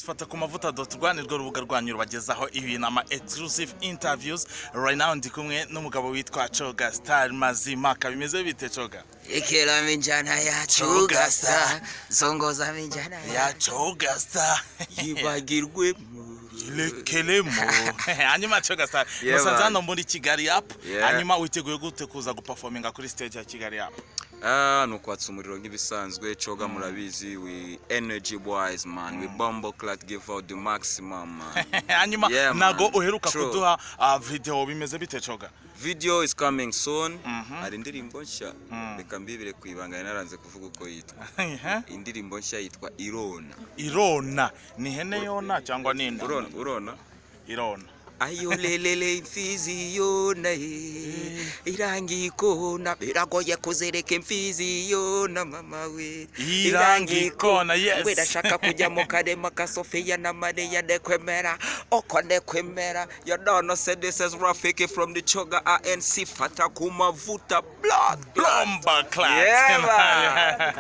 Fata ku mavuta.rwa nirwo rubuga rwanyu rubagezaho ibintu ama exclusive interviews. Right now ndi kumwe n'umugabo witwa Coga Star Mazimaka. Bimeze bite Coga? Ikela minjana ya Coga Star, zongoza minjana ya Coga Star. Yibagirwe Kelemo. Hanyuma Coga Star. Musanze hano muri Kigali Up. Hanyuma witeguye gute kuza guperforminga kuri stage ya Kigali Up? Nukwatsa umuriro nk'ibisanzwe. Coga murabizi, we energy boys man, we bombo clat, give out the maximum man. Hanyuma nago uheruka kuduha video, bimeze bite Coga? Video is coming soon. Ari indirimbo nshya reka mbibire kwibanga naranze kuvuga uko yitwa. Indirimbo nshya yitwa Irona. Irona ni hene yona cyangwa ninda? Irona. Ayo lelele mfizi yona irangi kona biragoye kuzereka mfizi yona mama we irangi kona yes we ndashaka kujya mu karema ka Sofia na Maria Nekwemera okone kwemera you don't know say this is Rafiki from the Coga ANC fata kumavuta blood bomba class yeah